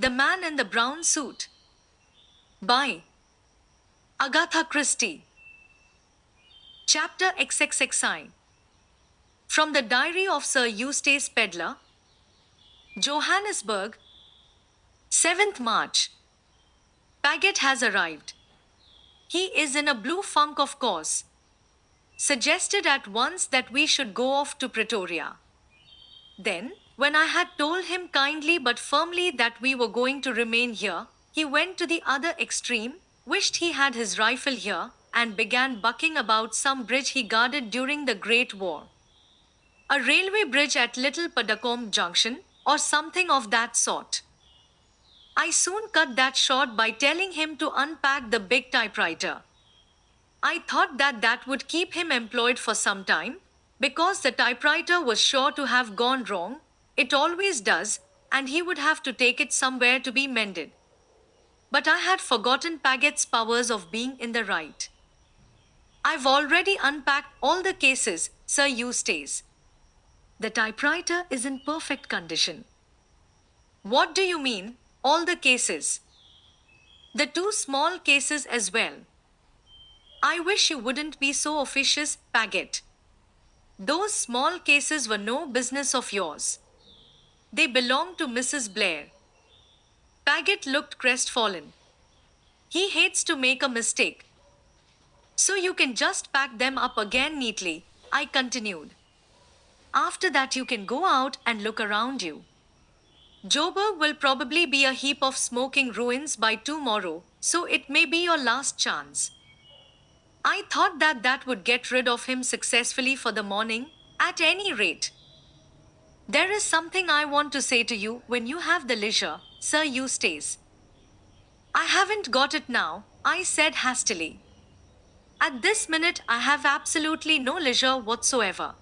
The Man in the Brown Suit by Agatha Christie. Chapter XXXI. From the Diary of Sir Eustace Pedler, Johannesburg, 7th March. Paget has arrived. He is in a blue funk, of course. Suggested at once that we should go off to Pretoria. Then, when I had told him kindly but firmly that we were going to remain here, he went to the other extreme, wished he had his rifle here, and began bucking about some bridge he guarded during the Great War. A railway bridge at Little Padacombe Junction, or something of that sort. I soon cut that short by telling him to unpack the big typewriter. I thought that would keep him employed for some time, because the typewriter was sure to have gone wrong, it always does, and he would have to take it somewhere to be mended. But I had forgotten Paget's powers of being in the right. I've already unpacked all the cases, Sir Eustace. The typewriter is in perfect condition. What do you mean, all the cases? The two small cases as well. I wish you wouldn't be so officious, Paget. Those small cases were no business of yours. They belonged to Mrs. Blair. Paget looked crestfallen. He hates to make a mistake. So you can just pack them up again neatly, I continued. After that you can go out and look around you. Joburg will probably be a heap of smoking ruins by tomorrow, so it may be your last chance. I thought that would get rid of him successfully for the morning, at any rate. There is something I want to say to you when you have the leisure, Sir Eustace. I haven't got it now, I said hastily. At this minute I have absolutely no leisure whatsoever.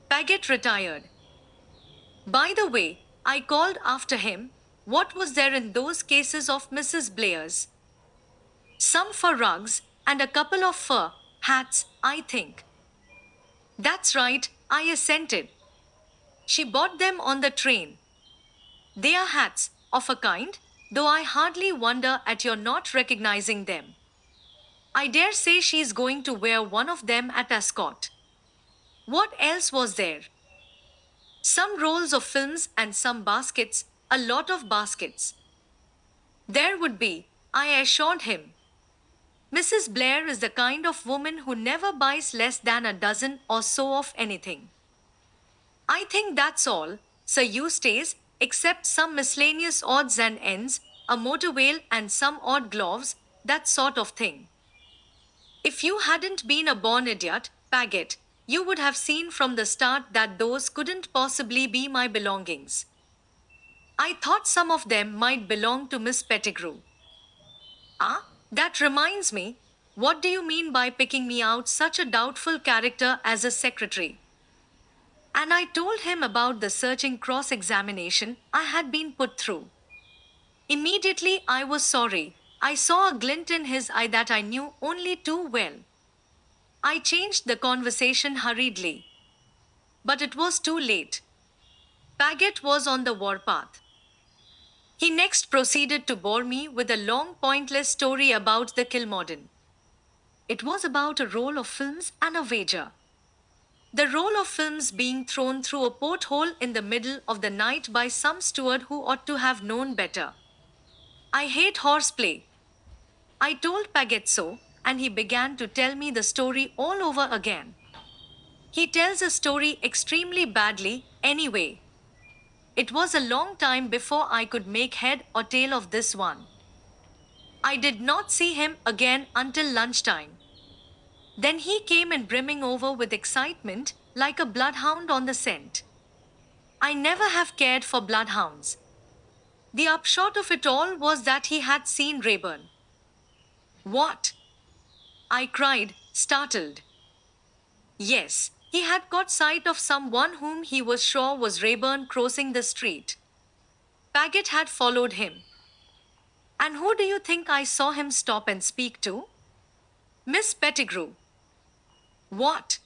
Paget retired. By the way, I called after him, what was there in those cases of Mrs. Blair's? Some fur rugs, and a couple of fur hats, I think. That's right, I assented. She bought them on the train. They are hats, of a kind, though I hardly wonder at your not recognizing them. I dare say she's going to wear one of them at Ascot. What else was there? Some rolls of films and some baskets, a lot of baskets. There would be, I assured him. Mrs. Blair is the kind of woman who never buys less than a dozen or so of anything. I think that's all, Sir Eustace, except some miscellaneous odds and ends, a motor veil and some odd gloves, that sort of thing. If you hadn't been a born idiot, Paget, you would have seen from the start that those couldn't possibly be my belongings. I thought some of them might belong to Miss Pettigrew. Ah? That reminds me, what do you mean by picking me out such a doubtful character as a secretary? And I told him about the searching cross-examination I had been put through. Immediately I was sorry. I saw a glint in his eye that I knew only too well. I changed the conversation hurriedly. But it was too late. Paget was on the warpath. He next proceeded to bore me with a long pointless story about the Kilmorden. It was about a roll of films and a wager. The roll of films being thrown through a porthole in the middle of the night by some steward who ought to have known better. I hate horseplay. I told Paget so, and he began to tell me the story all over again. He tells a story extremely badly, anyway. It was a long time before I could make head or tail of this one. I did not see him again until lunchtime. Then he came in brimming over with excitement, like a bloodhound on the scent. I never have cared for bloodhounds. The upshot of it all was that he had seen Rayburn. What? I cried, startled. Yes. He had caught sight of someone whom he was sure was Rayburn crossing the street. Paget had followed him. And who do you think I saw him stop and speak to? Miss Pettigrew. What?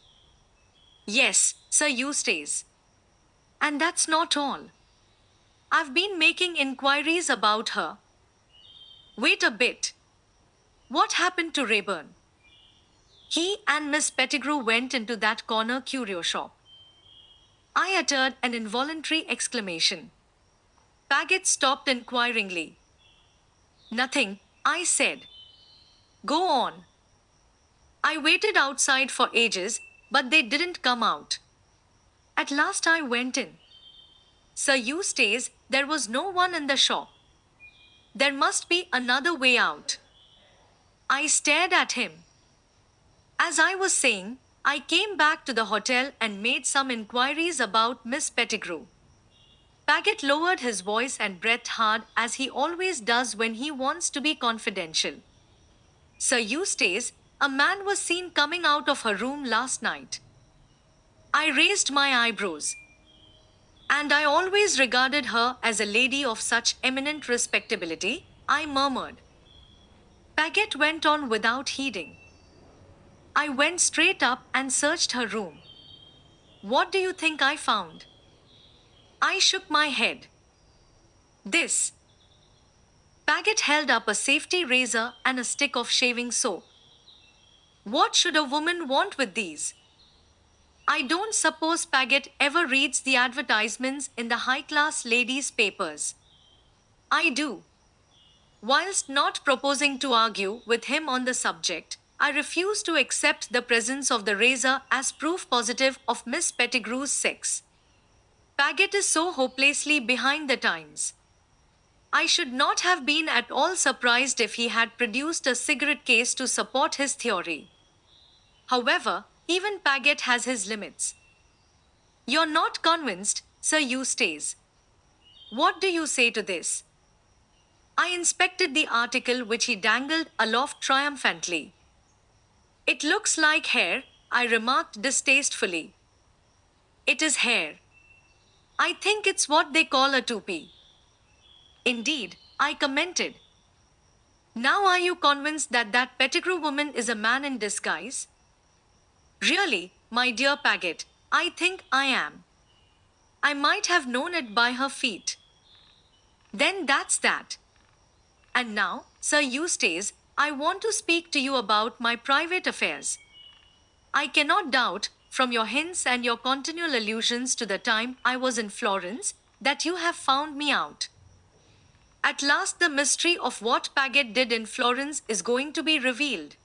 Yes, Sir Eustace. And that's not all. I've been making inquiries about her. Wait a bit. What happened to Rayburn? He and Miss Pettigrew went into that corner curio shop. I uttered an involuntary exclamation. Paget stopped inquiringly. Nothing, I said. Go on. I waited outside for ages, but they didn't come out. At last I went in. Sir Eustace, there was no one in the shop. There must be another way out. I stared at him. As I was saying, I came back to the hotel and made some inquiries about Miss Pettigrew. Paget lowered his voice and breathed hard as he always does when he wants to be confidential. Sir Eustace, a man was seen coming out of her room last night. I raised my eyebrows. And I always regarded her as a lady of such eminent respectability, I murmured. Paget went on without heeding. I went straight up and searched her room. What do you think I found? I shook my head. This. Paget held up a safety razor and a stick of shaving soap. What should a woman want with these? I don't suppose Paget ever reads the advertisements in the high-class ladies' papers. I do. Whilst not proposing to argue with him on the subject, I refuse to accept the presence of the razor as proof positive of Miss Pettigrew's sex. Paget is so hopelessly behind the times. I should not have been at all surprised if he had produced a cigarette case to support his theory. However, even Paget has his limits. You're not convinced, Sir Eustace. What do you say to this? I inspected the article which he dangled aloft triumphantly. It looks like hair, I remarked distastefully. It is hair. I think it's what they call a toupee. Indeed, I commented. Now are you convinced that that Pettigrew woman is a man in disguise? Really, my dear Paget, I think I am. I might have known it by her feet. Then that's that. And now, Sir Eustace, I want to speak to you about my private affairs. I cannot doubt, from your hints and your continual allusions to the time I was in Florence, that you have found me out. At last the mystery of what Paget did in Florence is going to be revealed.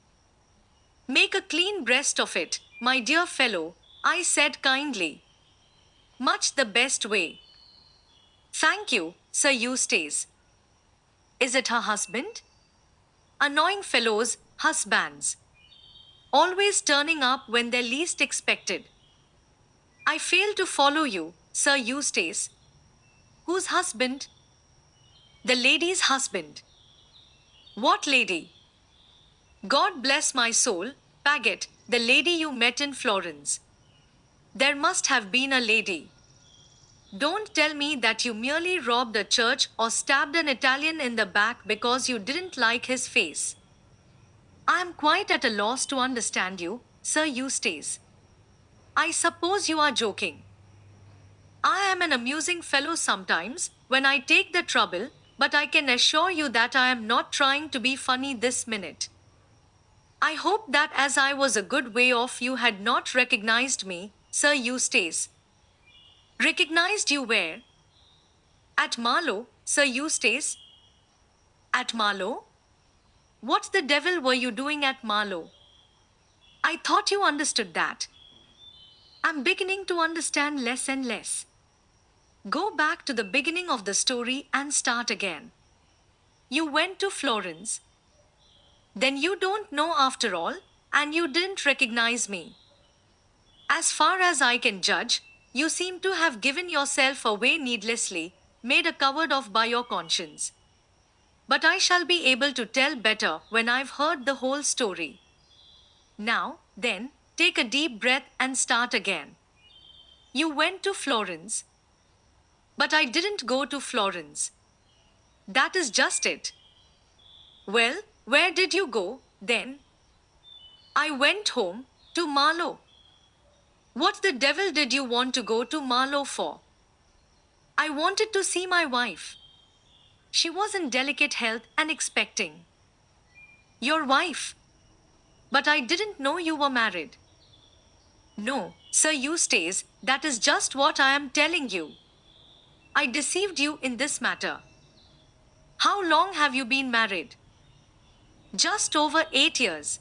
Make a clean breast of it, my dear fellow, I said kindly. Much the best way. Thank you, Sir Eustace. Is it her husband? Annoying fellows, husbands. Always turning up when they're least expected. I fail to follow you, Sir Eustace. Whose husband? The lady's husband. What lady? God bless my soul, Paget, the lady you met in Florence. There must have been a lady. Don't tell me that you merely robbed a church or stabbed an Italian in the back because you didn't like his face. I am quite at a loss to understand you, Sir Eustace. I suppose you are joking. I am an amusing fellow sometimes, when I take the trouble, but I can assure you that I am not trying to be funny this minute. I hope that as I was a good way off you had not recognized me, Sir Eustace. Recognized you where? At Marlow, Sir Eustace. At Marlow? What the devil were you doing at Marlow? I thought you understood that. I'm beginning to understand less and less. Go back to the beginning of the story and start again. You went to Florence. Then you don't know after all, and you didn't recognize me. As far as I can judge, you seem to have given yourself away needlessly, made a coward of by your conscience. But I shall be able to tell better when I've heard the whole story. Now, then, take a deep breath and start again. You went to Florence. But I didn't go to Florence. That is just it. Well, where did you go, then? I went home, to Marlow. What the devil did you want to go to Marlow for? I wanted to see my wife. She was in delicate health and expecting. Your wife? But I didn't know you were married. No, Sir Eustace, that is just what I am telling you. I deceived you in this matter. How long have you been married? Just over 8 years.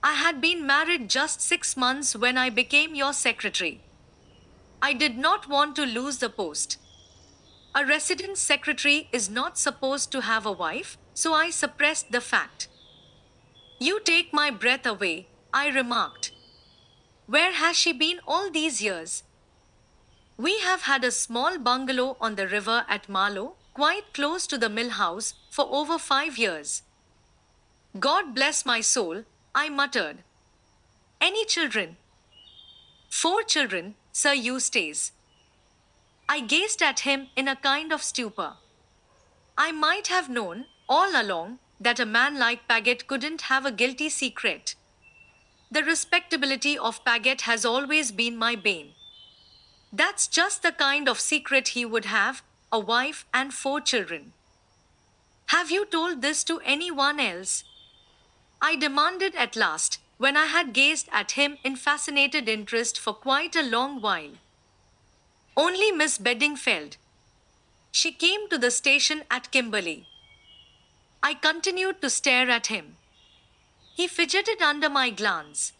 I had been married just 6 months when I became your secretary. I did not want to lose the post. A resident secretary is not supposed to have a wife, so I suppressed the fact. You take my breath away, I remarked. Where has she been all these years? We have had a small bungalow on the river at Marlow, quite close to the mill house, for over 5 years. God bless my soul, I muttered. Any children? 4 children, Sir Eustace. I gazed at him in a kind of stupor. I might have known, all along, that a man like Paget couldn't have a guilty secret. The respectability of Paget has always been my bane. That's just the kind of secret he would have, a wife and 4 children. Have you told this to anyone else? I demanded at last, when I had gazed at him in fascinated interest for quite a long while. Only Miss Bedingfeld. She came to the station at Kimberley. I continued to stare at him. He fidgeted under my glance.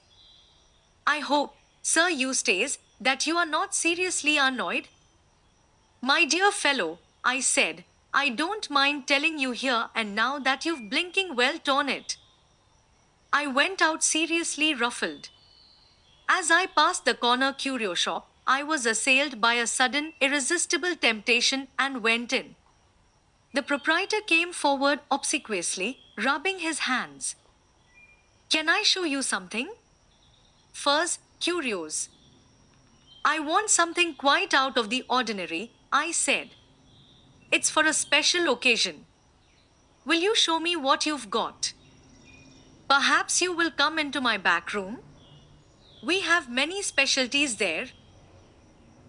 I hope, Sir Eustace, that you are not seriously annoyed. My dear fellow, I said, I don't mind telling you here and now that you've blinking well torn it. I went out seriously ruffled. As I passed the corner curio shop, I was assailed by a sudden, irresistible temptation and went in. The proprietor came forward obsequiously, rubbing his hands. Can I show you something? Furs, curios. I want something quite out of the ordinary, I said. It's for a special occasion. Will you show me what you've got? Perhaps you will come into my back room? We have many specialties there.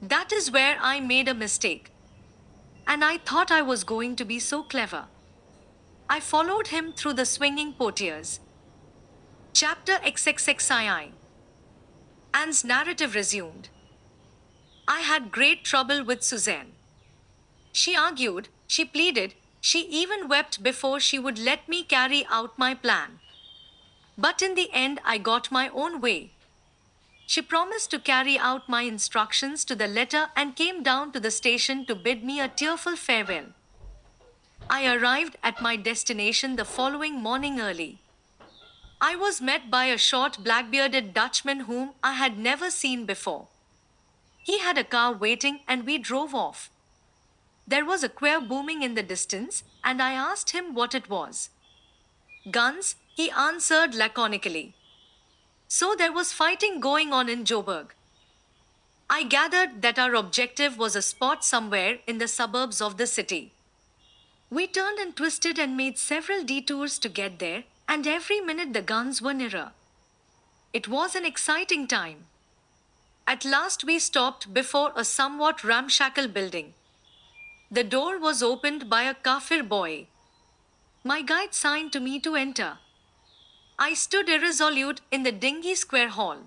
That is where I made a mistake. And I thought I was going to be so clever. I followed him through the swinging portieres. Chapter XXXII. Anne's narrative resumed. I had great trouble with Suzanne. She argued, she pleaded, she even wept before she would let me carry out my plan. But in the end, I got my own way. She promised to carry out my instructions to the letter and came down to the station to bid me a tearful farewell. I arrived at my destination the following morning early. I was met by a short black-bearded Dutchman whom I had never seen before. He had a car waiting and we drove off. There was a queer booming in the distance, and I asked him what it was. Guns, he answered laconically. So there was fighting going on in Joburg. I gathered that our objective was a spot somewhere in the suburbs of the city. We turned and twisted and made several detours to get there, and every minute the guns were nearer. It was an exciting time. At last we stopped before a somewhat ramshackle building. The door was opened by a Kafir boy. My guide signed to me to enter. I stood irresolute in the dingy square hall.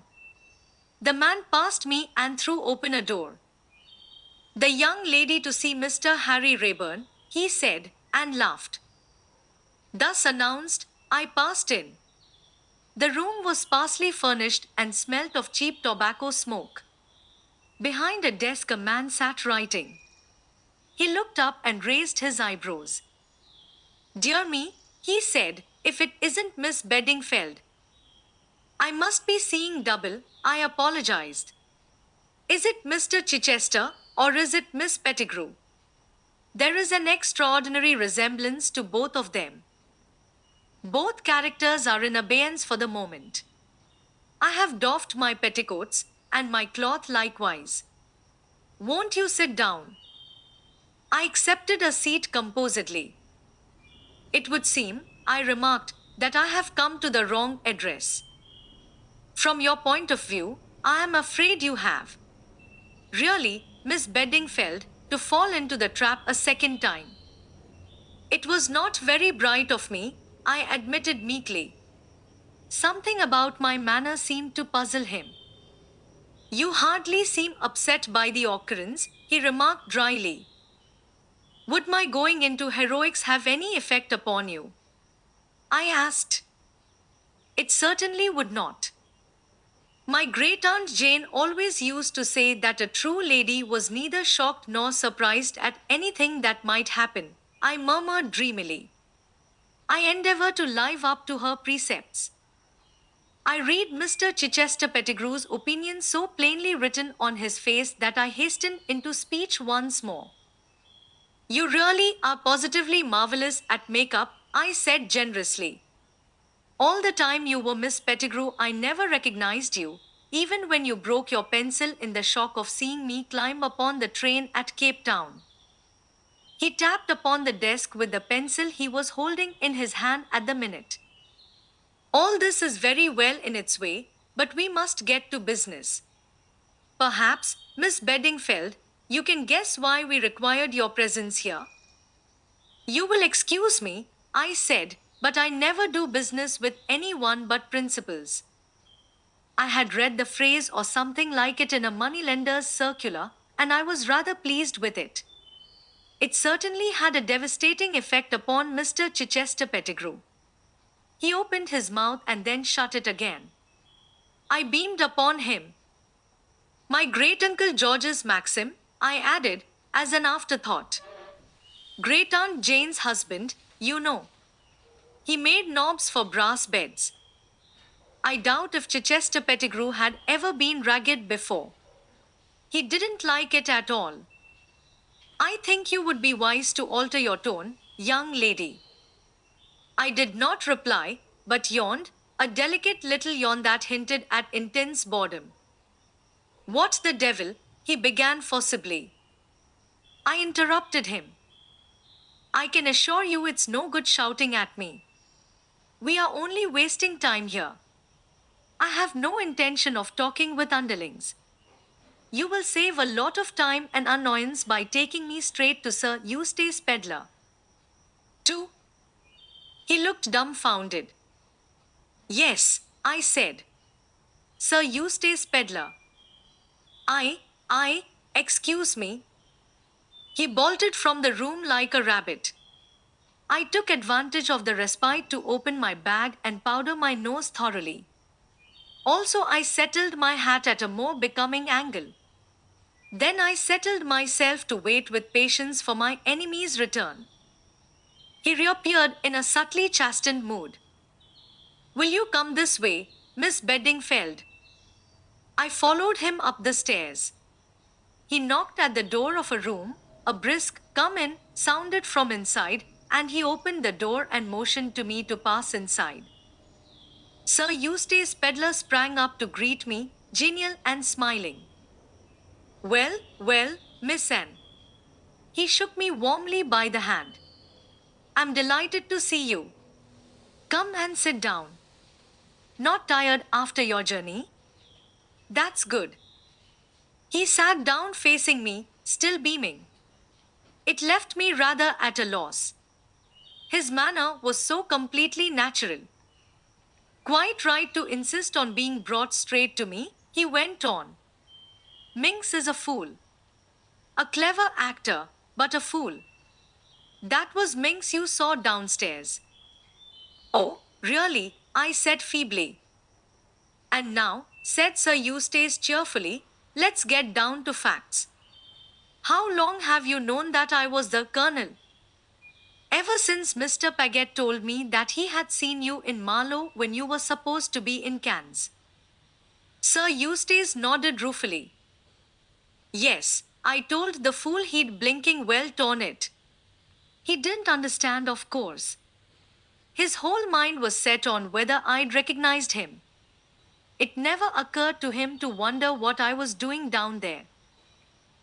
The man passed me and threw open a door. The young lady to see Mr. Harry Rayburn, he said, and laughed. Thus announced, I passed in. The room was sparsely furnished and smelt of cheap tobacco smoke. Behind a desk a man sat writing. He looked up and raised his eyebrows. Dear me, he said, if it isn't Miss Bedingfeld. I must be seeing double, I apologized. Is it Mr. Chichester or is it Miss Pettigrew? There is an extraordinary resemblance to both of them. Both characters are in abeyance for the moment. I have doffed my petticoats, and my cloth likewise. Won't you sit down? I accepted a seat composedly. It would seem, I remarked, that I have come to the wrong address. From your point of view, I am afraid you have. Really, Miss Bedingfeld, to fall into the trap a second time. It was not very bright of me, I admitted meekly. Something about my manner seemed to puzzle him. You hardly seem upset by the occurrence, he remarked dryly. Would my going into heroics have any effect upon you? I asked. It certainly would not. My great aunt Jane always used to say that a true lady was neither shocked nor surprised at anything that might happen, I murmured dreamily. I endeavor to live up to her precepts. I read Mr. Chichester Pettigrew's opinion so plainly written on his face that I hastened into speech once more. You really are positively marvelous at makeup, I said generously. All the time you were Miss Pettigrew, I never recognized you, even when you broke your pencil in the shock of seeing me climb upon the train at Cape Town. He tapped upon the desk with the pencil he was holding in his hand at the minute. All this is very well in its way, but we must get to business. Perhaps, Miss Bedingfeld, you can guess why we required your presence here? You will excuse me, I said, but I never do business with anyone but principals. I had read the phrase or something like it in a moneylender's circular, and I was rather pleased with it. It certainly had a devastating effect upon Mr. Chichester Pettigrew. He opened his mouth and then shut it again. I beamed upon him. My great-uncle George's maxim, I added, as an afterthought. Great-aunt Jane's husband, you know. He made knobs for brass beds. I doubt if Chichester Pettigrew had ever been ragged before. He didn't like it at all. I think you would be wise to alter your tone, young lady. I did not reply, but yawned, a delicate little yawn that hinted at intense boredom. What the devil, he began forcibly. I interrupted him. I can assure you it's no good shouting at me. We are only wasting time here. I have no intention of talking with underlings. You will save a lot of time and annoyance by taking me straight to Sir Eustace Pedler. 2. He looked dumbfounded. Yes, I said. Sir Eustace Pedler. Excuse me. He bolted from the room like a rabbit. I took advantage of the respite to open my bag and powder my nose thoroughly. Also, I settled my hat at a more becoming angle. Then I settled myself to wait with patience for my enemy's return. He reappeared in a subtly chastened mood. Will you come this way, Miss Bedingfeld? I followed him up the stairs. He knocked at the door of a room, a brisk "come in" sounded from inside, and he opened the door and motioned to me to pass inside. Sir Eustace Pedler sprang up to greet me, genial and smiling. Well, Miss Anne. He shook me warmly by the hand. I'm delighted to see you. Come and sit down. Not tired after your journey? That's good. He sat down facing me, still beaming. It left me rather at a loss. His manner was so completely natural. Quite right to insist on being brought straight to me, he went on. Minx is a fool. A clever actor, but a fool. That was Minx you saw downstairs. Oh, really? I said feebly. And now, said Sir Eustace cheerfully, let's get down to facts. How long have you known that I was the Colonel? Ever since Mr. Paget told me that he had seen you in Marlow when you were supposed to be in Cannes. Sir Eustace nodded ruefully. Yes, I told the fool he'd blinking well torn it. He didn't understand, of course. His whole mind was set on whether I'd recognized him. It never occurred to him to wonder what I was doing down there.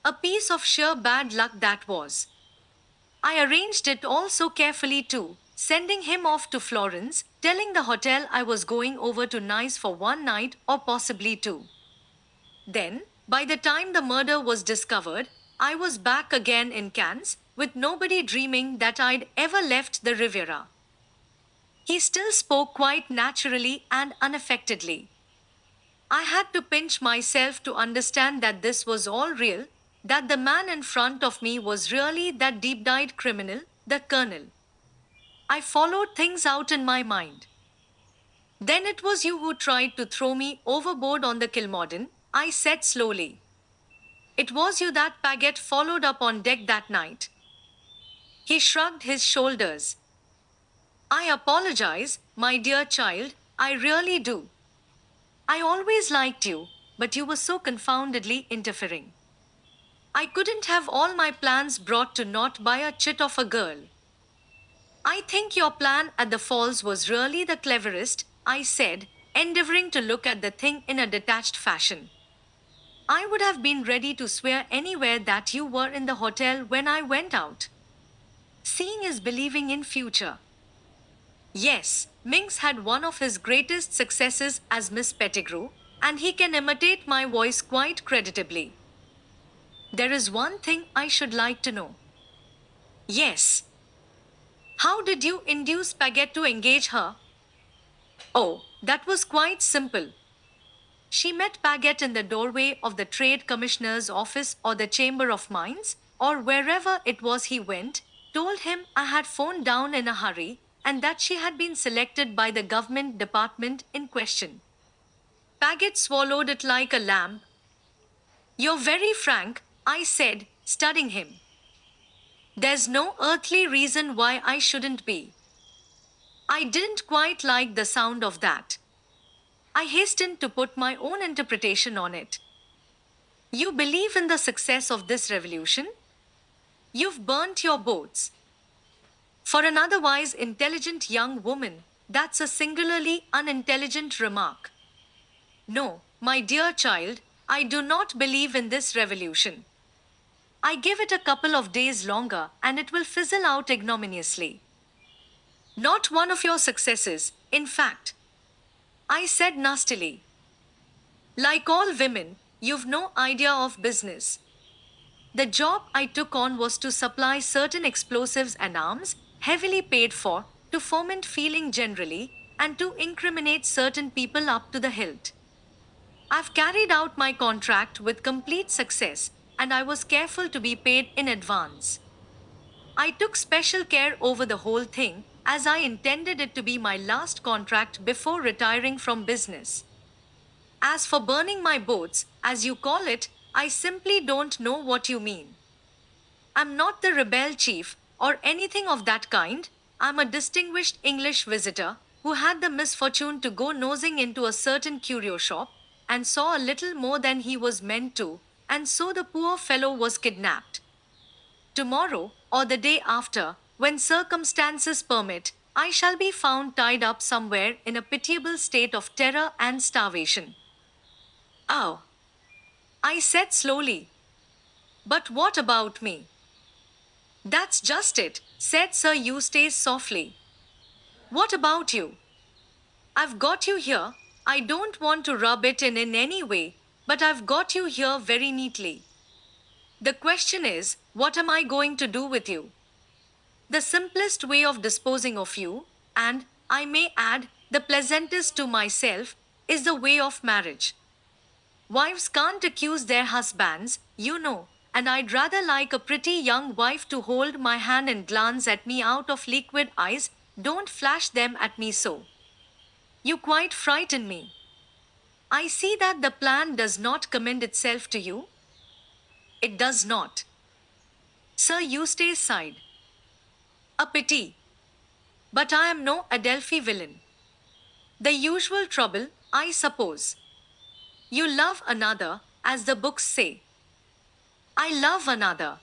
A piece of sheer bad luck that was. I arranged it all so carefully too, sending him off to Florence, telling the hotel I was going over to Nice for one night or possibly two. Then, by the time the murder was discovered, I was back again in Cannes, with nobody dreaming that I'd ever left the Riviera. He still spoke quite naturally and unaffectedly. I had to pinch myself to understand that this was all real, that the man in front of me was really that deep dyed criminal, the colonel. I followed things out in my mind. Then it was you who tried to throw me overboard on the Kilmorden, I said slowly. It was you that Paget followed up on deck that night. He shrugged his shoulders. I apologize, my dear child, I really do. I always liked you, but you were so confoundedly interfering. I couldn't have all my plans brought to naught by a chit of a girl. I think your plan at the falls was really the cleverest, I said, endeavoring to look at the thing in a detached fashion. I would have been ready to swear anywhere that you were in the hotel when I went out. Seeing is believing in future. Yes, Minx had one of his greatest successes as Miss Pettigrew, and he can imitate my voice quite creditably. There is one thing I should like to know. Yes. How did you induce Paget to engage her? Oh, that was quite simple. She met Paget in the doorway of the Trade Commissioner's office or the Chamber of Mines, or wherever it was he went, told him I had phoned down in a hurry, and that she had been selected by the government department in question. Paget swallowed it like a lamb. You're very frank, I said, studying him. There's no earthly reason why I shouldn't be. I didn't quite like the sound of that. I hastened to put my own interpretation on it. You believe in the success of this revolution? You've burnt your boats. For an otherwise intelligent young woman, that's a singularly unintelligent remark. No, my dear child, I do not believe in this revolution. I give it a couple of days longer and it will fizzle out ignominiously. Not one of your successes, in fact. I said nastily. Like all women, you've no idea of business. The job I took on was to supply certain explosives and arms, heavily paid for, to foment feeling generally, and to incriminate certain people up to the hilt. I've carried out my contract with complete success, and I was careful to be paid in advance. I took special care over the whole thing, as I intended it to be my last contract before retiring from business. As for burning my boats, as you call it, I simply don't know what you mean. I'm not the rebel chief, or anything of that kind. I'm a distinguished English visitor, who had the misfortune to go nosing into a certain curio shop, and saw a little more than he was meant to, and so the poor fellow was kidnapped. Tomorrow, or the day after, when circumstances permit, I shall be found tied up somewhere in a pitiable state of terror and starvation. Oh, I said slowly. But what about me? That's just it, said Sir Eustace softly. What about you? I've got you here. I don't want to rub it in any way, but I've got you here very neatly. The question is, what am I going to do with you? The simplest way of disposing of you, and, I may add, the pleasantest to myself, is the way of marriage. Wives can't accuse their husbands, you know, and I'd rather like a pretty young wife to hold my hand and glance at me out of liquid eyes. Don't flash them at me so. You quite frighten me. I see that the plan does not commend itself to you. It does not. Sir Eustace sighed. A pity. But I am no Adelphi villain. The usual trouble, I suppose. You love another, as the books say. I love another.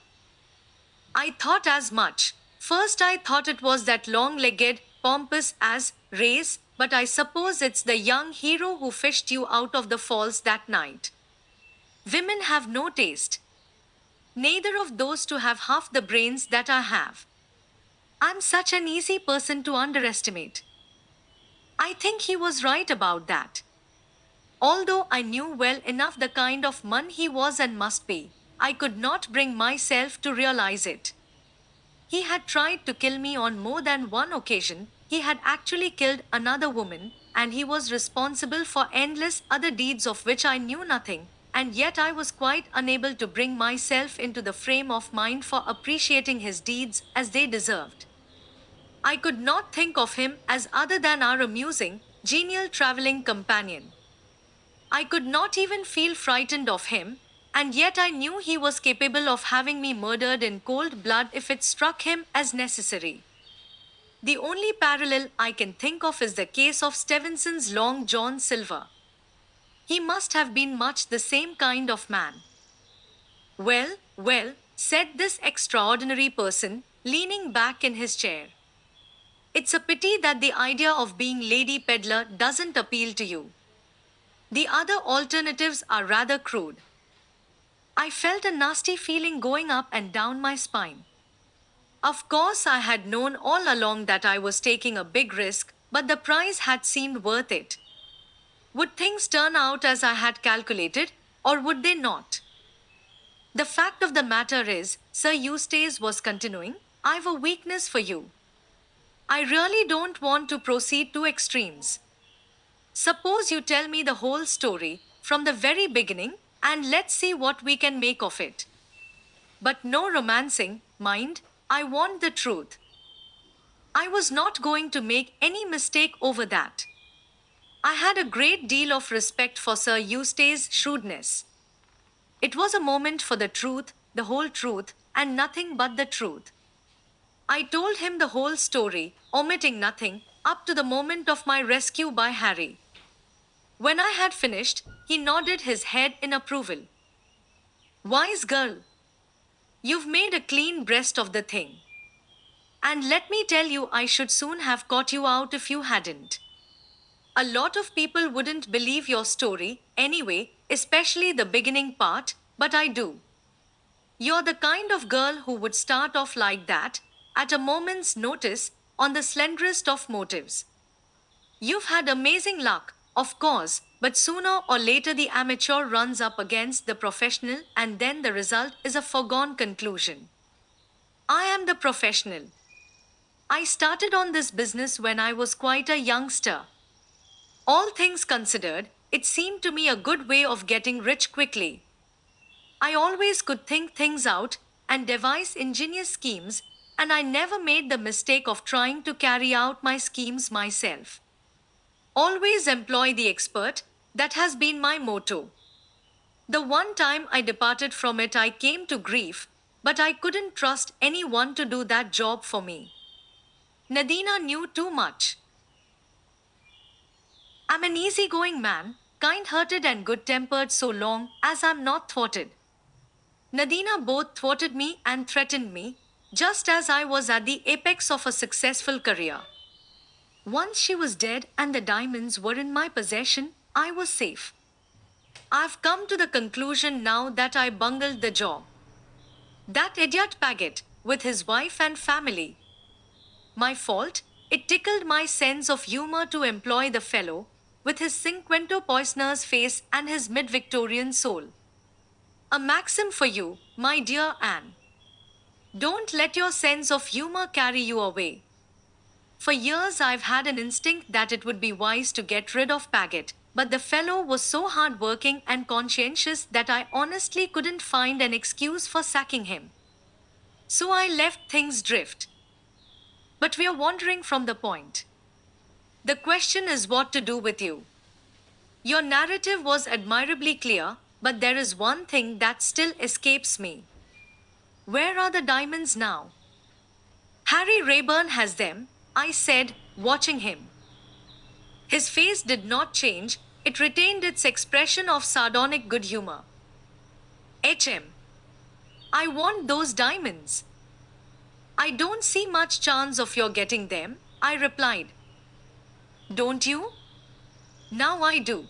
I thought as much. First I thought it was that long-legged, pompous as race, but I suppose it's the young hero who fished you out of the falls that night. Women have no taste. Neither of those two have half the brains that I have. I'm such an easy person to underestimate. I think he was right about that. Although I knew well enough the kind of man he was and must be, I could not bring myself to realize it. He had tried to kill me on more than one occasion, he had actually killed another woman, and he was responsible for endless other deeds of which I knew nothing, and yet I was quite unable to bring myself into the frame of mind for appreciating his deeds as they deserved. I could not think of him as other than our amusing, genial traveling companion. I could not even feel frightened of him, and yet I knew he was capable of having me murdered in cold blood if it struck him as necessary. The only parallel I can think of is the case of Stevenson's Long John Silver. He must have been much the same kind of man. Well, well, said this extraordinary person, leaning back in his chair. It's a pity that the idea of being Lady Peddler doesn't appeal to you. The other alternatives are rather crude. I felt a nasty feeling going up and down my spine. Of course, I had known all along that I was taking a big risk, but the price had seemed worth it. Would things turn out as I had calculated, or would they not? The fact of the matter is, Sir Eustace was continuing, I've a weakness for you. I really don't want to proceed to extremes. Suppose you tell me the whole story, from the very beginning, and let's see what we can make of it. But no romancing, mind, I want the truth. I was not going to make any mistake over that. I had a great deal of respect for Sir Eustace's shrewdness. It was a moment for the truth, the whole truth, and nothing but the truth. I told him the whole story, omitting nothing, up to the moment of my rescue by Harry. When I had finished, he nodded his head in approval. Wise girl. You've made a clean breast of the thing. And let me tell you, I should soon have caught you out if you hadn't. A lot of people wouldn't believe your story, anyway, especially the beginning part, but I do. You're the kind of girl who would start off like that, at a moment's notice, on the slenderest of motives. You've had amazing luck, of course, but sooner or later the amateur runs up against the professional, and then the result is a foregone conclusion. I am the professional. I started on this business when I was quite a youngster. All things considered, it seemed to me a good way of getting rich quickly. I always could think things out and devise ingenious schemes, and I never made the mistake of trying to carry out my schemes myself. Always employ the expert, that has been my motto. The one time I departed from it, I came to grief, but I couldn't trust anyone to do that job for me. Nadina knew too much. I'm an easygoing man, kind-hearted and good-tempered so long as I'm not thwarted. Nadina both thwarted me and threatened me, just as I was at the apex of a successful career. Once she was dead and the diamonds were in my possession, I was safe. I've come to the conclusion now that I bungled the job. That idiot Paget, with his wife and family. My fault, it tickled my sense of humor to employ the fellow, with his cinquento poisoner's face and his mid-Victorian soul. A maxim for you, my dear Anne. Don't let your sense of humor carry you away. For years I've had an instinct that it would be wise to get rid of Paget, but the fellow was so hard-working and conscientious that I honestly couldn't find an excuse for sacking him. So I left things drift. But we're wandering from the point. The question is what to do with you. Your narrative was admirably clear, but there is one thing that still escapes me. Where are the diamonds now? Harry Rayburn has them, I said, watching him. His face did not change, it retained its expression of sardonic good humor. HM. I want those diamonds. I don't see much chance of your getting them, I replied. Don't you? Now I do.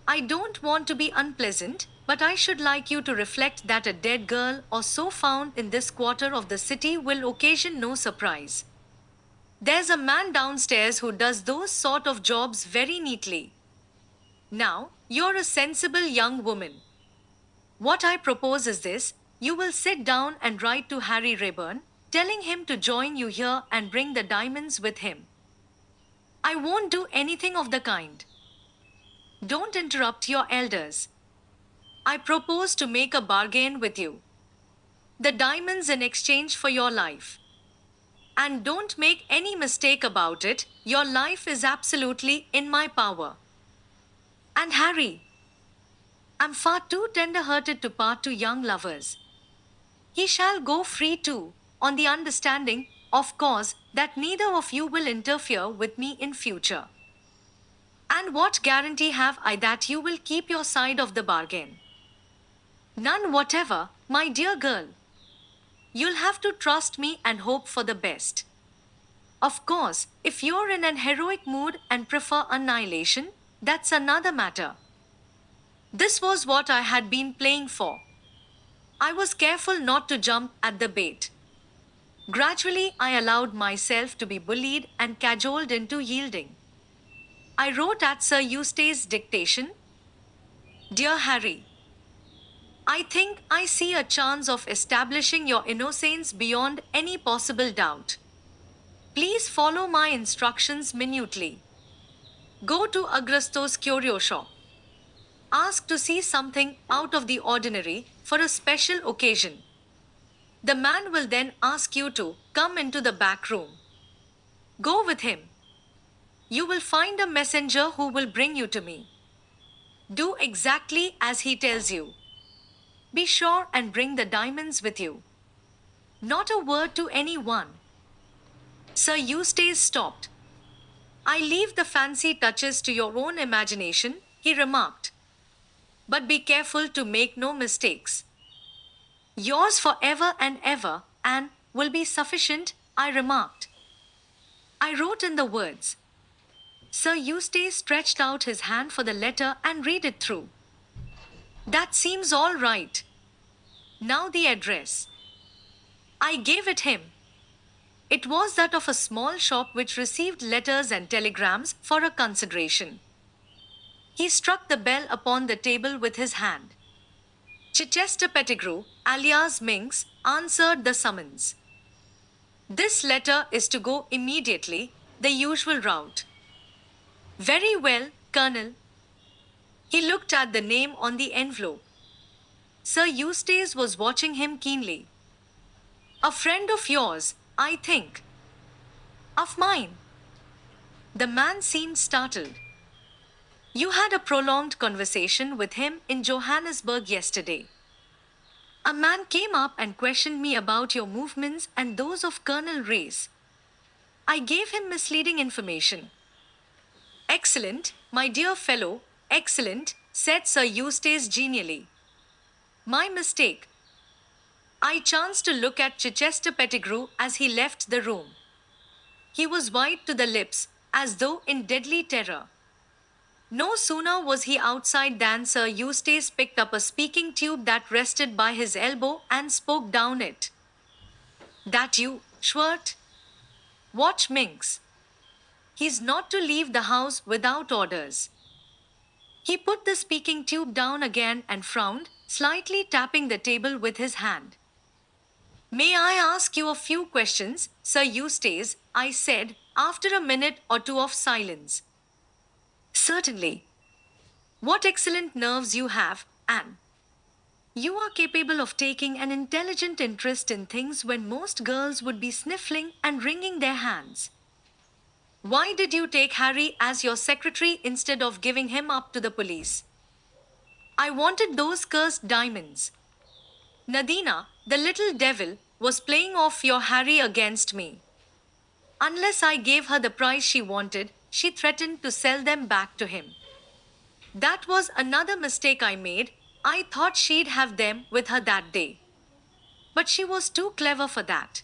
I don't want to be unpleasant, but I should like you to reflect that a dead girl or so found in this quarter of the city will occasion no surprise. There's a man downstairs who does those sort of jobs very neatly. Now, you're a sensible young woman. What I propose is this: you will sit down and write to Harry Rayburn, telling him to join you here and bring the diamonds with him. I won't do anything of the kind. Don't interrupt your elders. I propose to make a bargain with you. The diamonds in exchange for your life. And don't make any mistake about it, your life is absolutely in my power. And Harry, I'm far too tender-hearted to part to young lovers. He shall go free too, on the understanding, of course, that neither of you will interfere with me in future. And what guarantee have I that you will keep your side of the bargain? None whatever, my dear girl. You'll have to trust me and hope for the best. Of course, if you're in an heroic mood and prefer annihilation, that's another matter. This was what I had been playing for. I was careful not to jump at the bait. Gradually, I allowed myself to be bullied and cajoled into yielding. I wrote at Sir Eustace's dictation, "Dear Harry, I think I see a chance of establishing your innocence beyond any possible doubt. Please follow my instructions minutely. Go to Agrastos curio shop. Ask to see something out of the ordinary for a special occasion. The man will then ask you to come into the back room. Go with him. You will find a messenger who will bring you to me. Do exactly as he tells you. Be sure and bring the diamonds with you. Not a word to anyone." Sir Eustace stopped. "I leave the fancy touches to your own imagination," he remarked. "But be careful to make no mistakes. Yours for ever and ever, and will be sufficient," I remarked. I wrote in the words. Sir Eustace stretched out his hand for the letter and read it through. "That seems all right. Now the address." I gave it him. It was that of a small shop which received letters and telegrams for a consideration. He struck the bell upon the table with his hand. Chichester Pettigrew, alias Minx, answered the summons. "This letter is to go immediately, the usual route." "Very well, Colonel." He looked at the name on the envelope. Sir Eustace was watching him keenly. "A friend of yours, I think." "Of mine." The man seemed startled. "You had a prolonged conversation with him in Johannesburg yesterday. A man came up and questioned me about your movements and those of Colonel Ray's. I gave him misleading information." "Excellent, my dear fellow, excellent," said Sir Eustace genially. "My mistake." I chanced to look at Chichester Pettigrew as he left the room. He was white to the lips, as though in deadly terror. No sooner was he outside than Sir Eustace picked up a speaking tube that rested by his elbow and spoke down it. "That you, Schwert? Watch Minx. He's not to leave the house without orders." He put the speaking tube down again and frowned, slightly tapping the table with his hand. "May I ask you a few questions, Sir Eustace?" I said, after a minute or two of silence. "Certainly. What excellent nerves you have, Anne. You are capable of taking an intelligent interest in things when most girls would be sniffling and wringing their hands. Why did you take Harry as your secretary instead of giving him up to the police?" "I wanted those cursed diamonds. Nadina, the little devil, was playing off your Harry against me. Unless I gave her the price she wanted, she threatened to sell them back to him. That was another mistake I made. I thought she'd have them with her that day. But she was too clever for that.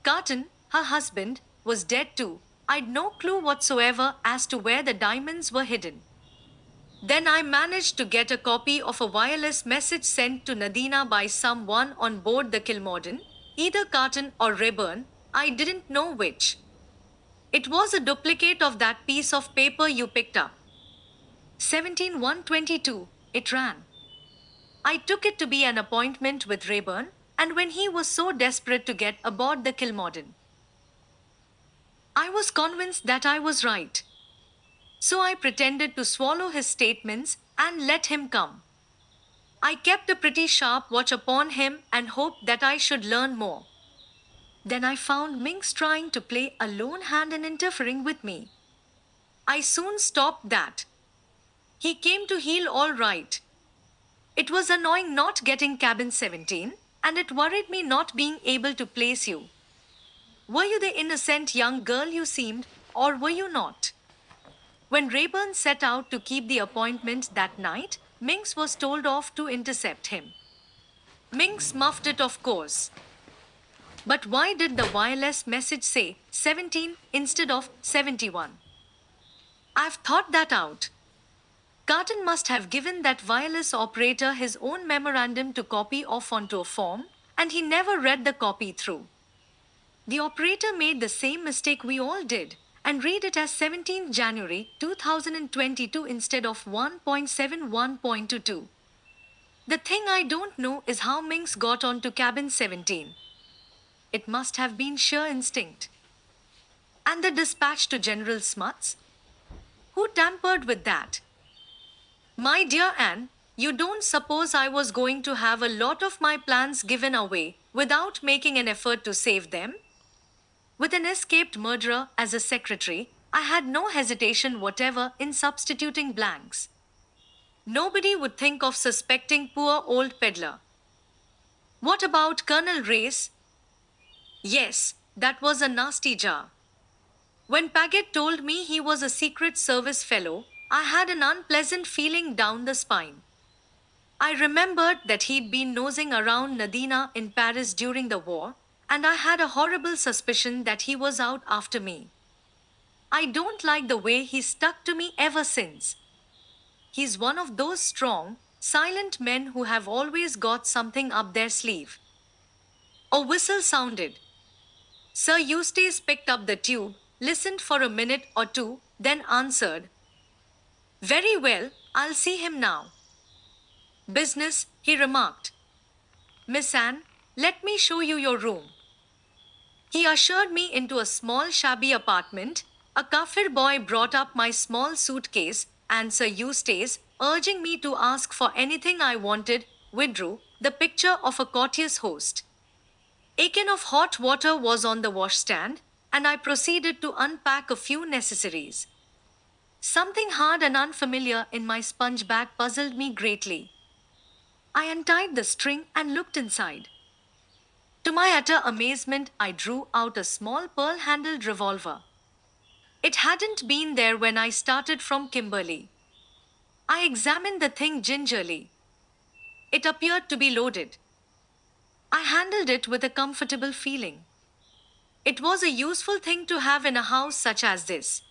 Carton, her husband, was dead too. I'd no clue whatsoever as to where the diamonds were hidden. Then I managed to get a copy of a wireless message sent to Nadina by someone on board the Kilmorden, either Carton or Rayburn, I didn't know which. It was a duplicate of that piece of paper you picked up. 17122, it ran. I took it to be an appointment with Rayburn, and when he was so desperate to get aboard the Kilmorden, I was convinced that I was right. So I pretended to swallow his statements and let him come. I kept a pretty sharp watch upon him and hoped that I should learn more. Then I found Minx trying to play a lone hand and interfering with me. I soon stopped that. He came to heel all right. It was annoying not getting cabin 17, and it worried me not being able to place you. Were you the innocent young girl you seemed, or were you not? When Rayburn set out to keep the appointment that night, Minx was told off to intercept him. Minx muffed it, of course. But why did the wireless message say 17 instead of 71? I've thought that out. Carton must have given that wireless operator his own memorandum to copy off onto a form, and he never read the copy through. The operator made the same mistake we all did and read it as 17th January 2022 instead of 1.71.22. The thing I don't know is how Minx got onto cabin 17. It must have been sheer instinct. And the dispatch to General Smuts? Who tampered with that? My dear Anne, you don't suppose I was going to have a lot of my plans given away without making an effort to save them? With an escaped murderer as a secretary, I had no hesitation whatever in substituting blanks. Nobody would think of suspecting poor old peddler. What about Colonel Race? Yes, that was a nasty jar. When Paget told me he was a Secret Service fellow, I had an unpleasant feeling down the spine. I remembered that he'd been nosing around Nadina in Paris during the war, and I had a horrible suspicion that he was out after me. I don't like the way he's stuck to me ever since. He's one of those strong, silent men who have always got something up their sleeve. A whistle sounded. Sir Eustace picked up the tube, listened for a minute or two, then answered. Very well, I'll see him now. Business, he remarked. Miss Anne, let me show you your room. He ushered me into a small shabby apartment. A Kafir boy brought up my small suitcase, and Sir Eustace, urging me to ask for anything I wanted, withdrew the picture of a courteous host. A can of hot water was on the washstand, and I proceeded to unpack a few necessaries. Something hard and unfamiliar in my sponge bag puzzled me greatly. I untied the string and looked inside. To my utter amazement, I drew out a small pearl-handled revolver. It hadn't been there when I started from Kimberley. I examined the thing gingerly. It appeared to be loaded. I handled it with a comfortable feeling. It was a useful thing to have in a house such as this.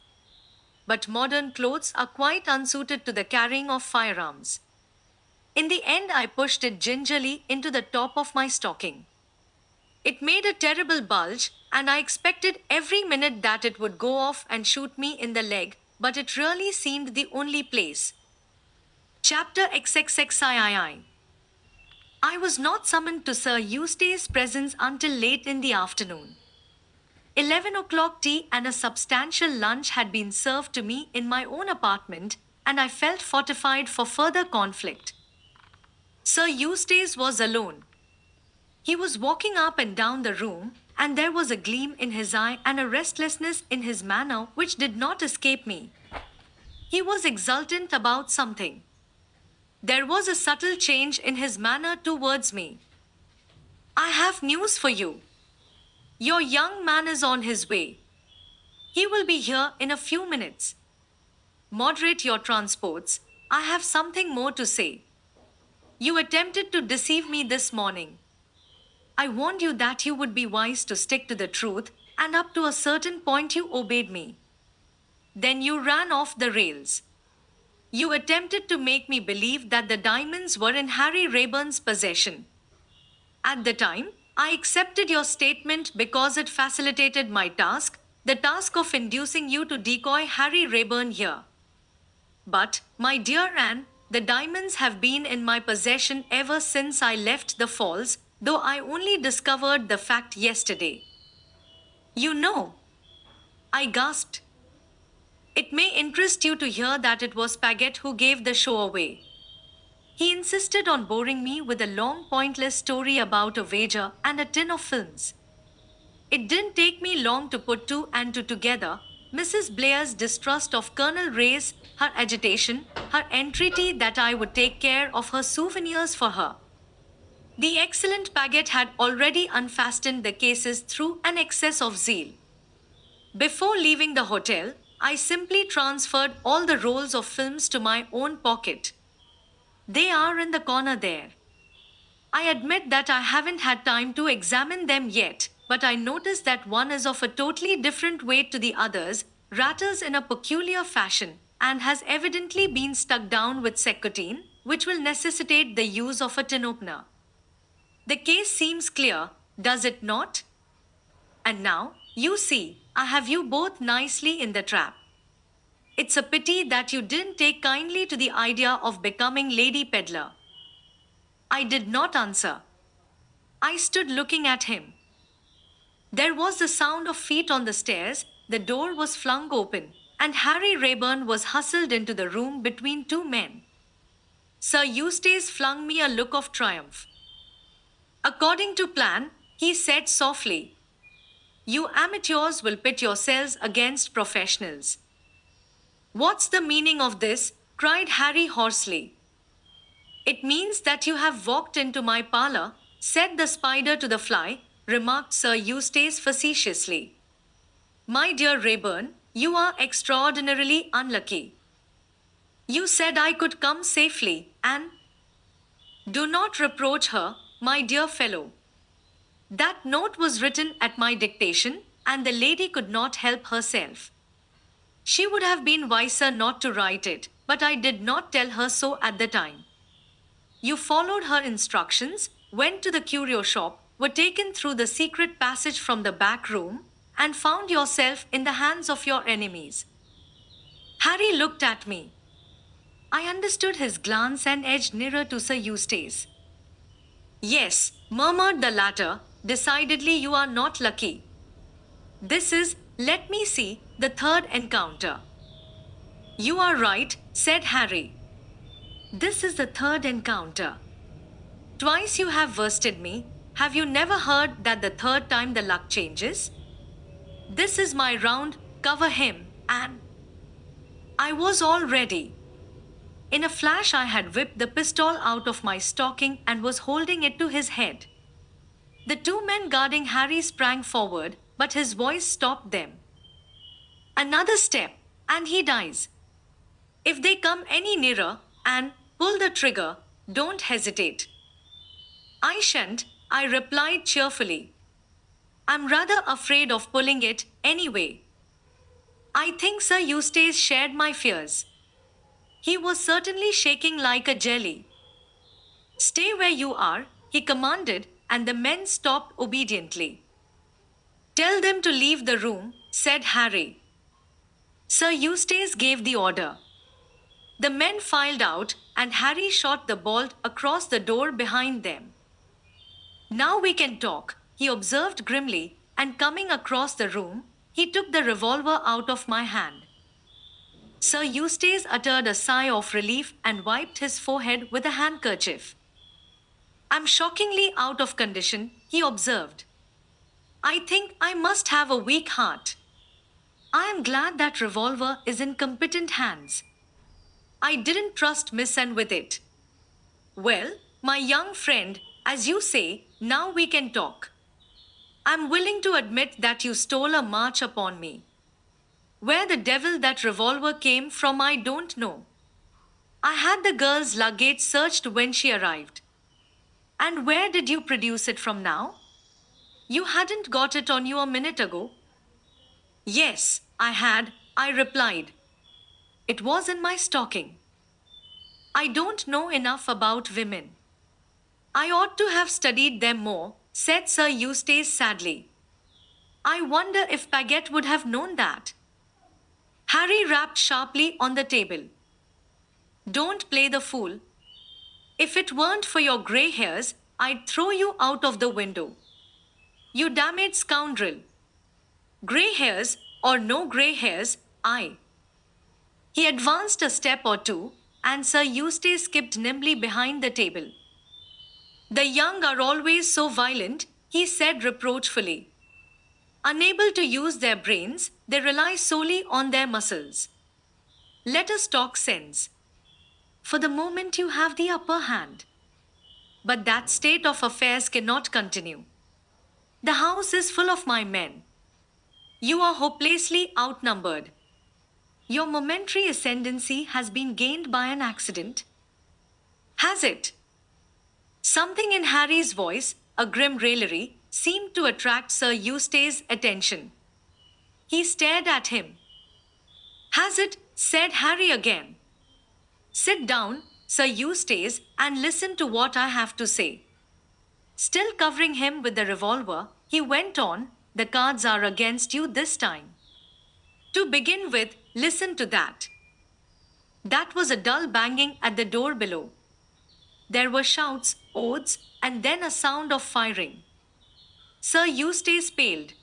But modern clothes are quite unsuited to the carrying of firearms. In the end, I pushed it gingerly into the top of my stocking. It made a terrible bulge, and I expected every minute that it would go off and shoot me in the leg, but it really seemed the only place. Chapter XXXIII. I was not summoned to Sir Eustace's presence until late in the afternoon. 11 o'clock tea and a substantial lunch had been served to me in my own apartment, and I felt fortified for further conflict. Sir Eustace was alone. He was walking up and down the room, and there was a gleam in his eye and a restlessness in his manner which did not escape me. He was exultant about something. There was a subtle change in his manner towards me. I have news for you. Your young man is on his way. He will be here in a few minutes. Moderate your transports. I have something more to say. You attempted to deceive me this morning. I warned you that you would be wise to stick to the truth, and up to a certain point you obeyed me. Then you ran off the rails. You attempted to make me believe that the diamonds were in Harry Rayburn's possession. At the time, I accepted your statement because it facilitated my task, the task of inducing you to decoy Harry Rayburn here. But, my dear Anne, The diamonds have been in my possession ever since I left the falls, though I only discovered the fact yesterday. You know, I gasped. It may interest you to hear that it was Paget who gave the show away. He insisted on boring me with a long, pointless story about a wager and a tin of films. It didn't take me long to put two and two together. Mrs. Blair's distrust of Colonel Ray's, her agitation, her entreaty that I would take care of her souvenirs for her. The excellent Paget had already unfastened the cases through an excess of zeal. Before leaving the hotel, I simply transferred all the rolls of films to my own pocket. They are in the corner there. I admit that I haven't had time to examine them yet, but I notice that one is of a totally different weight to the others, rattles in a peculiar fashion, and has evidently been stuck down with secotine, which will necessitate the use of a tin opener. The case seems clear, does it not? And now, you see, I have you both nicely in the trap. It's a pity that you didn't take kindly to the idea of becoming Lady Peddler. I did not answer. I stood looking at him. There was the sound of feet on the stairs, the door was flung open, and Harry Rayburn was hustled into the room between two men. Sir Eustace flung me a look of triumph. According to plan, he said softly, "You amateurs will pit yourselves against professionals." "What's the meaning of this?" cried Harry hoarsely. "It means that you have walked into my parlor," said the spider to the fly, remarked Sir Eustace facetiously. "My dear Rayburn, you are extraordinarily unlucky. You said I could come safely, and do not reproach her, my dear fellow. That note was written at my dictation, and the lady could not help herself. She would have been wiser not to write it, but I did not tell her so at the time. You followed her instructions, went to the curio shop, were taken through the secret passage from the back room, and found yourself in the hands of your enemies." Harry looked at me. I understood his glance and edged nearer to Sir Eustace. "Yes," murmured the latter, "decidedly you are not lucky. This is, let me see, the third encounter." "You are right," said Harry. "This is the third encounter. Twice you have worsted me. Have you never heard that the third time the luck changes? This is my round, cover him, and I was all ready. In a flash I had whipped the pistol out of my stocking and was holding it to his head. The two men guarding Harry sprang forward, but his voice stopped them. "Another step, and he dies. If they come any nearer, and pull the trigger, don't hesitate." "I shan't," I replied cheerfully. "I'm rather afraid of pulling it, anyway." I think Sir Eustace shared my fears. He was certainly shaking like a jelly. "Stay where you are," he commanded, and the men stopped obediently. "Tell them to leave the room," said Harry. Sir Eustace gave the order. The men filed out, and Harry shot the bolt across the door behind them. "Now we can talk," he observed grimly, and coming across the room, he took the revolver out of my hand. Sir Eustace uttered a sigh of relief and wiped his forehead with a handkerchief. "I'm shockingly out of condition," he observed. "I think I must have a weak heart. I am glad that revolver is in competent hands. I didn't trust Miss Anne with it. Well, my young friend, as you say, now we can talk. I'm willing to admit that you stole a march upon me. Where the devil that revolver came from I don't know. I had the girl's luggage searched when she arrived. And where did you produce it from now? You hadn't got it on you a minute ago." "Yes, I had," I replied. "It was in my stocking. I don't know enough about women. I ought to have studied them more," said Sir Eustace sadly. "I wonder if Paget would have known that." Harry rapped sharply on the table. Don't play the fool. If it weren't for your grey hairs, I'd throw you out of the window. You damned scoundrel. Grey hairs or no grey hairs, I. He advanced a step or two, and Sir Eustace skipped nimbly behind the table. The young are always so violent, he said reproachfully. Unable to use their brains, they rely solely on their muscles. Let us talk sense. For the moment, you have the upper hand. But that state of affairs cannot continue. The house is full of my men. You are hopelessly outnumbered. Your momentary ascendancy has been gained by an accident. Has it? Something in Harry's voice, a grim raillery, seemed to attract Sir Eustace's attention. He stared at him. Has it? Said Harry again. Sit down, Sir Eustace, and listen to what I have to say. Still covering him with the revolver, he went on, the cards are against you this time. To begin with, listen to that. That was a dull banging at the door below. There were shouts, oaths, and then a sound of firing. Sir Eustace paled.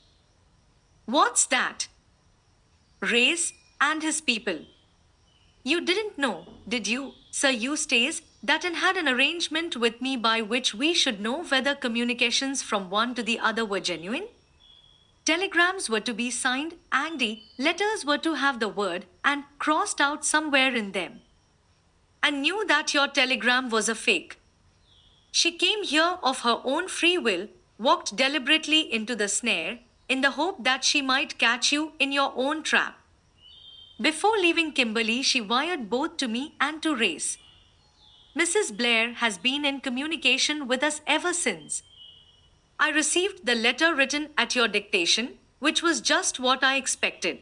What's that? Race and his people. You didn't know, did you, Sir Eustace, that I had an arrangement with me by which we should know whether communications from one to the other were genuine? Telegrams were to be signed, Andy, letters were to have the word and crossed out somewhere in them. I knew that your telegram was a fake. She came here of her own free will, walked deliberately into the snare, in the hope that she might catch you in your own trap. Before leaving Kimberley, she wired both to me and to Race. Mrs. Blair has been in communication with us ever since. I received the letter written at your dictation, which was just what I expected.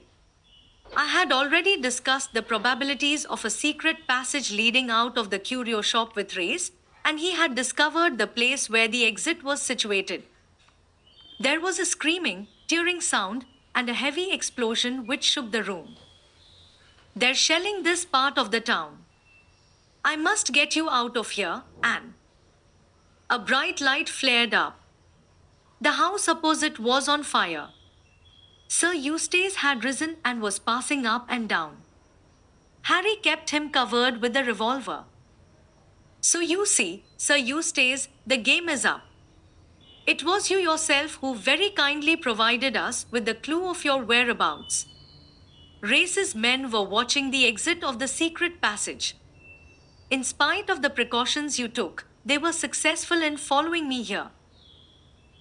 I had already discussed the probabilities of a secret passage leading out of the curio shop with Race, and he had discovered the place where the exit was situated. There was a screaming, tearing sound, and a heavy explosion which shook the room. They're shelling this part of the town. I must get you out of here, Anne. A bright light flared up. The house opposite was on fire. Sir Eustace had risen and was passing up and down. Harry kept him covered with the revolver. So you see, Sir Eustace, the game is up. It was you yourself who very kindly provided us with the clue of your whereabouts. Race's men were watching the exit of the secret passage. In spite of the precautions you took, they were successful in following me here.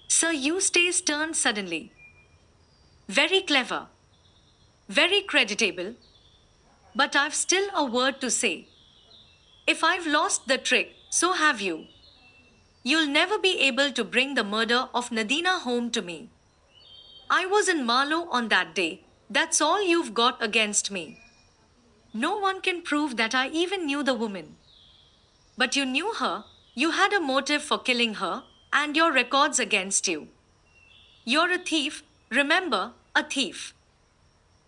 Sir Eustace turned suddenly. Very clever. Very creditable. But I've still a word to say. If I've lost the trick, so have you. You'll never be able to bring the murder of Nadina home to me. I was in Marlow on that day. That's all you've got against me. No one can prove that I even knew the woman. But you knew her, you had a motive for killing her, and your record's against you. You're a thief, remember, a thief.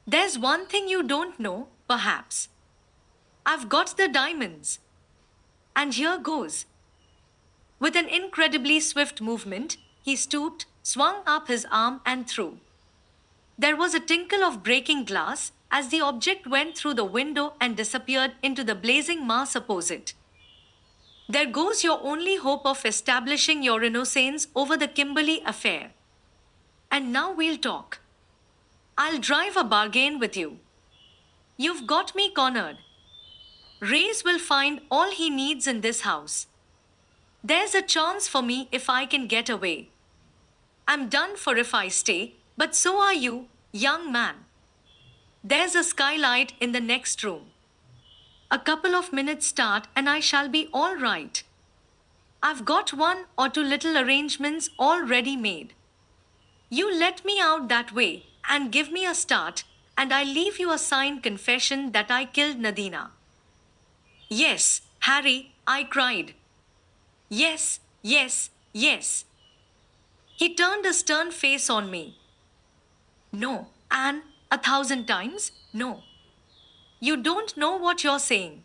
There's one thing you don't know, perhaps. I've got the diamonds. And here goes. With an incredibly swift movement, he stooped, swung up his arm and threw. There was a tinkle of breaking glass as the object went through the window and disappeared into the blazing mass opposite. There goes your only hope of establishing your innocence over the Kimberley affair. And now we'll talk. I'll drive a bargain with you. You've got me cornered. Race will find all he needs in this house. There's a chance for me if I can get away. I'm done for if I stay, but so are you, young man. There's a skylight in the next room. A couple of minutes start and I shall be all right. I've got one or two little arrangements already made. You let me out that way and give me a start, and I'll leave you a signed confession that I killed Nadina. Yes, Harry, I cried. Yes, yes, yes. He turned a stern face on me. No, Anne, 1,000 times, no. You don't know what you're saying.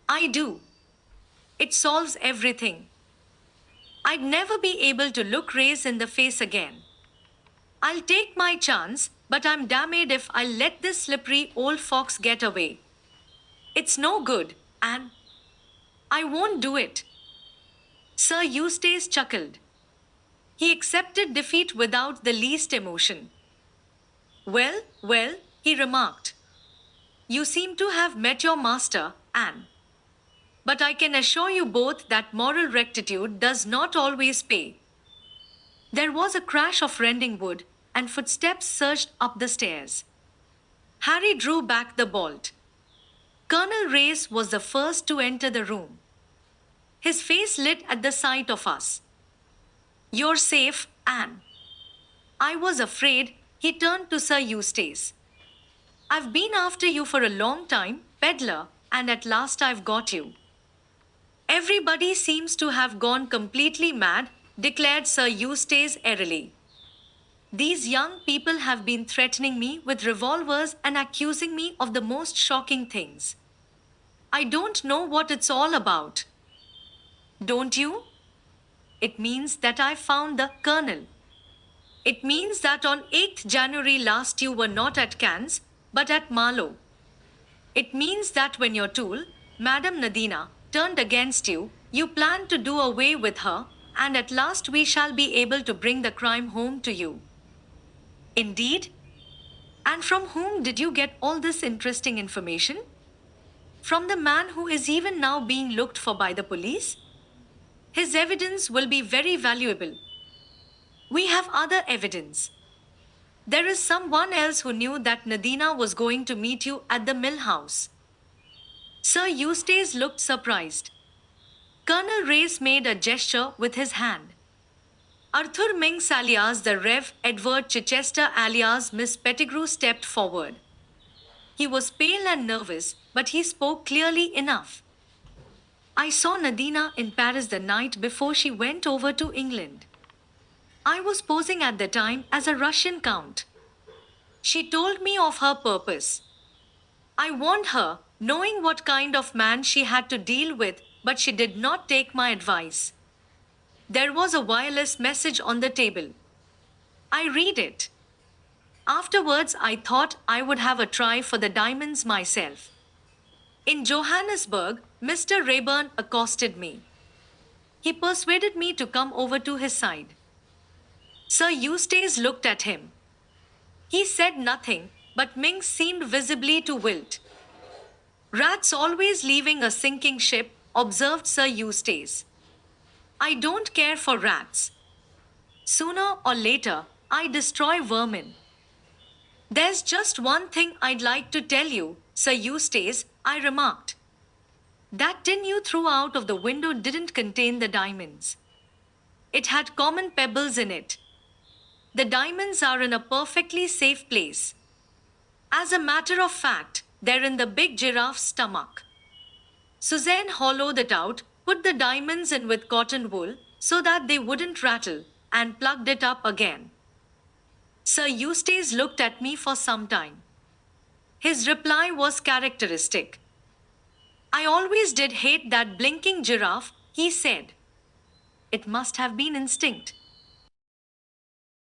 I do. It solves everything. I'd never be able to look Race in the face again. I'll take my chance, but I'm damned if I'll let this slippery old fox get away. It's no good, and I won't do it. Sir Eustace chuckled. He accepted defeat without the least emotion. Well, well, he remarked. You seem to have met your master, Anne. But I can assure you both that moral rectitude does not always pay. There was a crash of rending wood, and footsteps surged up the stairs. Harry drew back the bolt. Colonel Race was the first to enter the room. His face lit at the sight of us. You're safe, Anne. I was afraid. He turned to Sir Eustace. I've been after you for a long time, peddler, and at last I've got you. Everybody seems to have gone completely mad, declared Sir Eustace airily. These young people have been threatening me with revolvers and accusing me of the most shocking things. I don't know what it's all about. Don't you? It means that I found the colonel. It means that on 8th January last you were not at Cannes, but at Marlow. It means that when your tool, Madame Nadina, turned against you, you planned to do away with her, and at last we shall be able to bring the crime home to you. Indeed? And from whom did you get all this interesting information? From the man who is even now being looked for by the police? His evidence will be very valuable. We have other evidence. There is someone else who knew that Nadina was going to meet you at the mill house. Sir Eustace looked surprised. Colonel Race made a gesture with his hand. Arthur Minks alias the Rev. Edward Chichester alias Miss Pettigrew stepped forward. He was pale and nervous, but he spoke clearly enough. I saw Nadina in Paris the night before she went over to England. I was posing at the time as a Russian count. She told me of her purpose. I warned her, knowing what kind of man she had to deal with, but she did not take my advice. There was a wireless message on the table. I read it. Afterwards, I thought I would have a try for the diamonds myself. In Johannesburg, Mr. Rayburn accosted me. He persuaded me to come over to his side. Sir Eustace looked at him. He said nothing, but Minks seemed visibly to wilt. Rats always leaving a sinking ship, observed Sir Eustace. I don't care for rats. Sooner or later, I destroy vermin. There's just one thing I'd like to tell you, Sir Eustace, I remarked. That tin you threw out of the window didn't contain the diamonds. It had common pebbles in it. The diamonds are in a perfectly safe place. As a matter of fact, they're in the big giraffe's stomach. Suzanne hollowed it out, put the diamonds in with cotton wool so that they wouldn't rattle, and plugged it up again. Sir Eustace looked at me for some time. His reply was characteristic. I always did hate that blinking giraffe, he said. It must have been instinct.